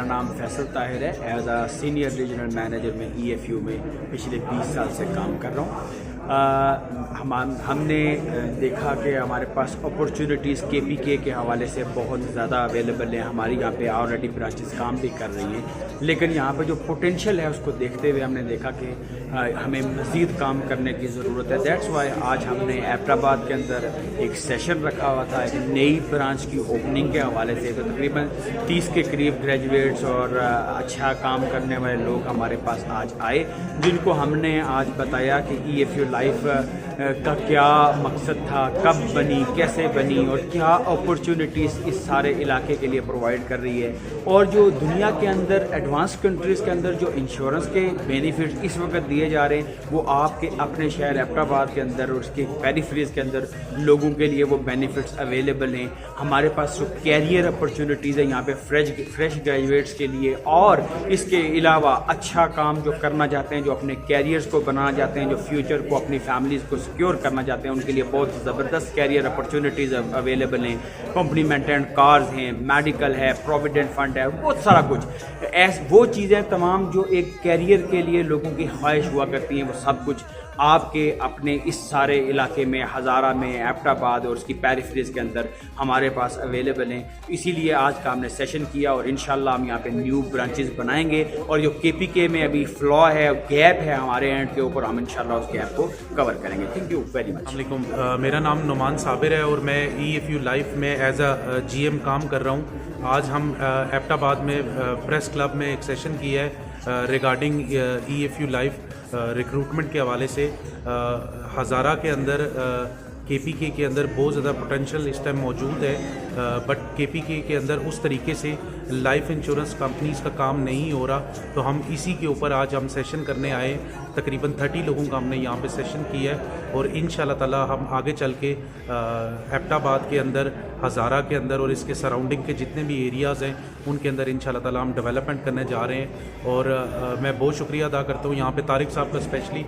मेरा नाम फैसल ताहिर है। As a senior regional manager में EFU में पिछले 20 साल से काम कर रहा हूँ। हमने देखा कि हमारे पास अपॉर्चुनिटीज़ KPK के हवाले से बहुत ज़्यादा अवेलेबल हैं। हमारी यहाँ पे ऑलरेडी ब्रांचेस काम भी कर रही हैं, लेकिन यहाँ पे जो पोटेंशियल है उसको देखते हुए हमने देखा कि हमें मज़ीद काम करने की ज़रूरत है। दैट्स वाई आज हमने एबटाबाद के अंदर एक सेशन रखा हुआ था एक नई ब्रांच की ओपनिंग के हवाले से। तो तकरीबन 30 के करीब ग्रेजुएट्स और अच्छा काम करने वाले लोग हमारे पास आज आए, जिनको हमने आज बताया कि EFU लाइफ का क्या मकसद था, कब बनी, कैसे बनी और क्या अपॉर्चुनिटीज़ इस सारे इलाके के लिए प्रोवाइड कर रही है। और जो दुनिया के अंदर एडवांस कंट्रीज़ के अंदर जो इंश्योरेंस के बेनिफिट्स इस वक्त दिए जा रहे हैं, वो आपके अपने शहर एबटाबाद के अंदर और उसके पेरिफेरीज़ के अंदर लोगों के लिए वो बेनिफिट्स अवेलेबल हैं। हमारे पास जो कैरियर अपॉर्चुनिटीज़ है यहाँ पे फ्रेश ग्रेजुएट्स के लिए, और इसके अलावा अच्छा काम जो करना चाहते हैं, जो अपने कैरियर्स को बनाना चाहते हैं, जो फ्यूचर को अपनी फैमिलीज़ को सिक्योर करना चाहते हैं, उनके लिए बहुत ज़बरदस्त कैरियर अपॉर्चुनिटीज़ अवेलेबल हैं। कॉम्प्लीमेंटेंट कार्स हैं, मेडिकल है, प्रोविडेंट फंड है, बहुत सारा कुछ वो चीज़ें तमाम जो एक कैरियर के लिए लोगों की ख्वाहिश हुआ करती हैं, वो सब कुछ आपके अपने इस सारे इलाके में, हज़ारा में, एबटाबाद और उसकी पेरिफेरीज़ के अंदर हमारे पास अवेलेबल हैं। इसीलिए आज का हमने सेशन किया और इंशाल्लाह हम यहाँ पे न्यू ब्रांचेस बनाएंगे, और जो KPK में अभी फ्लॉ है, गैप है हमारे एंड के ऊपर, हम इंशाल्लाह उस गैप को कवर करेंगे। Thank you very much. अस्सलामुअलैकुम, मेरा नाम नुमान साबिर है और मैं EFU लाइफ में एज अ GM काम कर रहा हूँ। आज हम एबटाबाद में प्रेस क्लब में एक सेशन किया है रिगार्डिंग EFU लाइफ रिक्रूटमेंट के हवाले से। हज़ारा के अंदर KPK के अंदर बहुत ज़्यादा पोटेंशियल इस टाइम मौजूद है, बट KPK के अंदर उस तरीके से लाइफ इंश्योरेंस कंपनीज़ का काम नहीं हो रहा। तो हम इसी के ऊपर आज हम सेशन करने आए। तकरीबन 30 लोगों का हमने यहाँ पे सेशन किया है, और इंशाल्लाह ताला हम आगे चल के एबटाबाद के अंदर, हज़ारा के अंदर और इसके सराउंडिंग के जितने भी एरियाज़ हैं उनके अंदर इंशाल्लाह ताला हम डेवलपमेंट करने जा रहे हैं। और मैं बहुत शुक्रिया अदा करता हूँ यहाँ पे तारिक साहब का स्पेशली,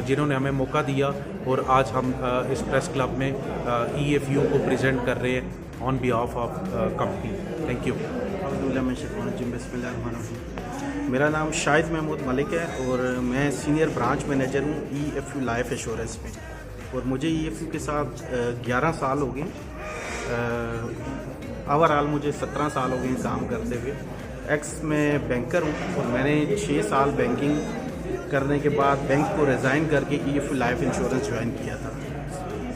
जिन्होंने हमें मौका दिया, और आज हम इस प्रेस क्लब में EFU को प्रेजेंट कर रहे हैं on behalf of company. Thank you. मेरा नाम शाहिद महमूद मलिक है और मैं सीनियर ब्रांच मैनेजर हूँ EFU लाइफ इंश्योरेंस में, और मुझे EFU के साथ 11 साल हो गए। ओवरऑल मुझे 17 साल हो गए काम करते हुए। एक्स में बैंकर हूँ और मैंने 6 साल बैंकिंग करने के बाद बैंक को रिज़ाइन करके EFU लाइफ इंश्योरेंस ज्वाइन किया था।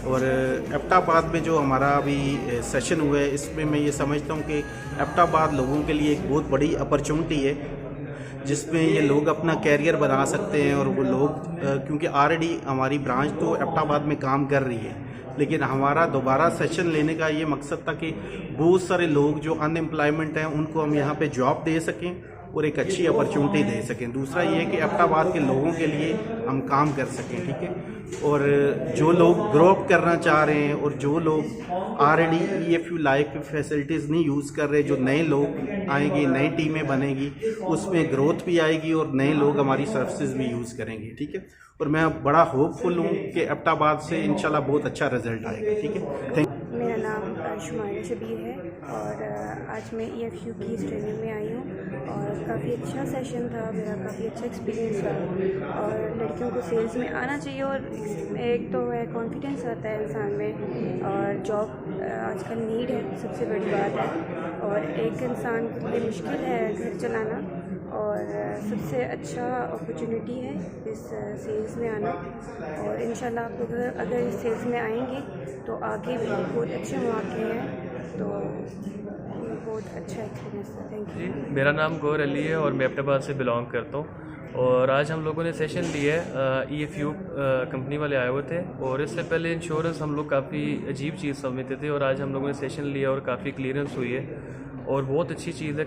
और एबटाबाद में जो हमारा अभी सेशन हुआ है, इसमें मैं ये समझता हूँ कि एबटाबाद लोगों के लिए एक बहुत बड़ी अपॉर्चुनिटी है, जिसमें ये लोग अपना कैरियर बना सकते हैं। और वो लोग क्योंकि ऑलरेडी हमारी ब्रांच तो एबटाबाद में काम कर रही है, लेकिन हमारा दोबारा सेशन लेने का ये मकसद था कि बहुत सारे लोग जो अनएम्प्लॉयमेंट हैं उनको हम यहाँ पे जॉब दे सकें और एक अच्छी अपॉर्चुनिटी दे सकें। दूसरा ये है कि एबटाबाद के लोगों के लिए हम काम कर सकें, ठीक है। और जो लोग ग्रो अप करना चाह रहे हैं और जो लोग ऑलरेडी EFU लाइफ की फैसिलिटीज़ नहीं यूज़ कर रहे, जो नए लोग आएंगे, नई टीमें बनेगी, उसमें ग्रोथ भी आएगी और नए लोग हमारी सर्विसेज भी यूज़ करेंगे, ठीक है। और मैं बड़ा होपफुल हूँ कि एबटाबाद से इंशाल्लाह बहुत अच्छा रिजल्ट आएगा, ठीक है। Thank you. मेरा नाम शुमारा शबीर है और आज मैं EFU की इस ट्रेनिंग में आई हूँ और काफ़ी अच्छा सेशन था, मेरा काफ़ी अच्छा एक्सपीरियंस रहा। और लड़कियों को सेल्स में आना चाहिए, और एक तो है कॉन्फिडेंस आता है इंसान में, और जॉब आजकल नीड है, सबसे बड़ी बात है। और एक इंसान के लिए मुश्किल है घर चलाना, और सबसे अच्छा अपॉर्चुनिटी है इस सेल्स में आना। और इंशाल्लाह आप लोग अगर इस सेल्स में आएंगे तो आगे भी बहुत अच्छे मौके हैं, तो बहुत अच्छा एक्सपीरियंस है। Thank you. मेरा नाम गौर अली है और मैं एबटाबाद से बिलोंग करता हूँ, और आज हम लोगों ने सेशन लिया है। EFU कंपनी वाले आए हुए थे, और इससे पहले इंश्योरेंस हम लोग काफ़ी अजीब चीज़ समझते थे, और आज हम लोगों ने सेशन लिया और काफ़ी क्लियरेंस हुई है, और बहुत अच्छी चीज़ है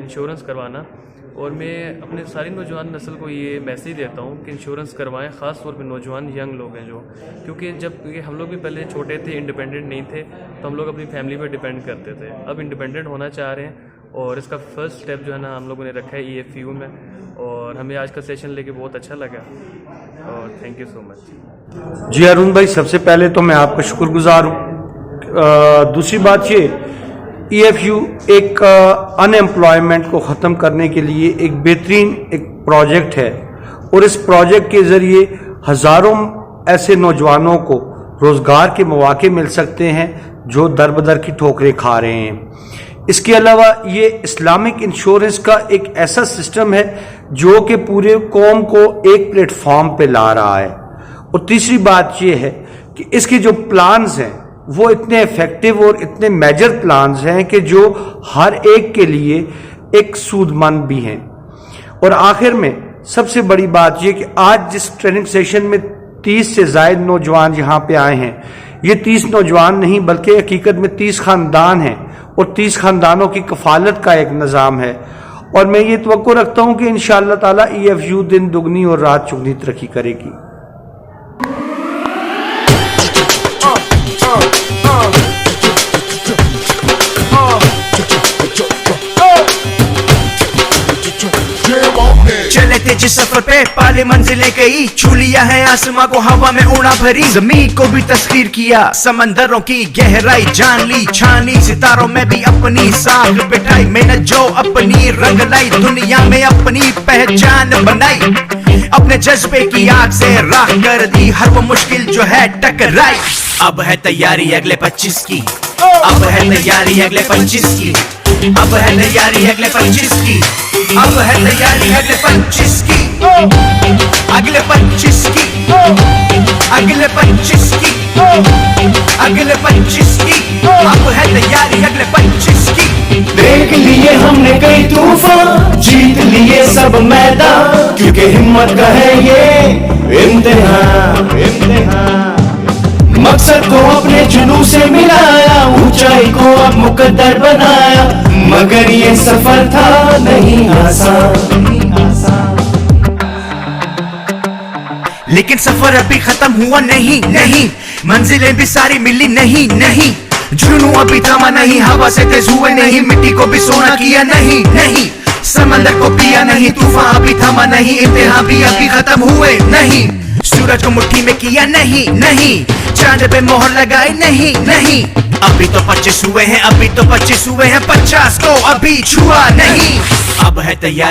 इंश्योरेंस करवाना। और मैं अपने सारी नौजवान नस्ल को ये मैसेज देता हूँ कि इंश्योरेंस करवाएं, ख़ास तौर पे नौजवान यंग लोग हैं जो, क्योंकि जब हम लोग भी पहले छोटे थे, इंडिपेंडेंट नहीं थे, तो हम लोग अपनी फैमिली पे डिपेंड करते थे। अब इंडिपेंडेंट होना चाह रहे हैं, और इसका फर्स्ट स्टेप जो है ना हम लोगों ने रखा है EFU में, और हमें आज का सेशन लेके बहुत अच्छा लगा, और थैंक यू सो मच। जी अरुण भाई, सबसे पहले तो मैं आपका शुक्रगुजार हूँ। दूसरी बात ये, EFU एक अनएम्प्लॉयमेंट को ख़त्म करने के लिए एक बेहतरीन एक प्रोजेक्ट है और इस प्रोजेक्ट के ज़रिए हज़ारों ऐसे नौजवानों को रोज़गार के मौके मिल सकते हैं जो दर बदर की ठोकरें खा रहे हैं। इसके अलावा ये इस्लामिक इंश्योरेंस का एक ऐसा सिस्टम है जो कि पूरे कौम को एक प्लेटफॉर्म पे ला रहा है। और तीसरी बात ये है कि इसके जो प्लान्स हैं वो इतने इफेक्टिव और इतने मेजर प्लान्स हैं कि जो हर एक के लिए एक सूदमंद भी हैं। और आखिर में सबसे बड़ी बात यह कि आज जिस ट्रेनिंग सेशन में 30 से ज़ायद नौजवान यहाँ पे आए हैं, ये 30 नौजवान नहीं बल्कि हकीकत में 30 खानदान हैं और 30 खानदानों की कफालत का एक निज़ाम है। और मैं ये तवक्को रखता हूँ कि इंशाअल्लाह ताला EFU दिन दुगनी और रात चुगनी तरक्की करेगी। चले थे जिस सफर पे पाले मंजिलें कई, छू लिया है आसमां को हवा में उड़ा भरी, जमीन को भी तस्खीर किया, समंदरों की गहराई जान ली, छानी सितारों में भी अपनी साख बिठाई, मैंने जो अपनी रंग लाई, दुनिया में अपनी पहचान बनाई, अपने जज्बे की आग से राख कर दी, हर वो मुश्किल जो है टकराई। अब है तैयारी अगले 25 की, अब है तैयारी अगले 25 की, अब है तैयारी अगले 25 की, अब है तैयारी अगले 25 की, अगले 25 की, अगले 25 की, अगले 25 की, अब है तैयारी अगले 25 की। देख लिए हमने कई तूफान, जीत लिए सब मैदान, क्योंकि हिम्मत का है ये इम्तिहान, इम्तिहान। मकसद को अपने जुनून से मिलाया, ऊंचाई को अब मुकद्दर बनाया, मगर ये सफर था नहीं आसान, नहीं आसान। लेकिन सफर अभी खत्म हुआ नहीं, नहीं, मंजिलें भी सारी मिली नहीं, नहीं, जुनून अभी थमा नहीं, हवा से तेज हुए नहीं, मिट्टी को भी सोना किया नहीं, नहीं, समंदर को पिया नहीं, तूफान अभी थमा नहीं, इम्तिहान भी अभी खत्म हुए नहीं, सूरज को मुट्ठी में किया नहीं, नहीं, चांद पे मोहर लगाई नहीं, नहीं, अभी तो 25 हुए हैं, अभी तो 25 हुए हैं, 50 को अभी छुआ नहीं। अब है तैयार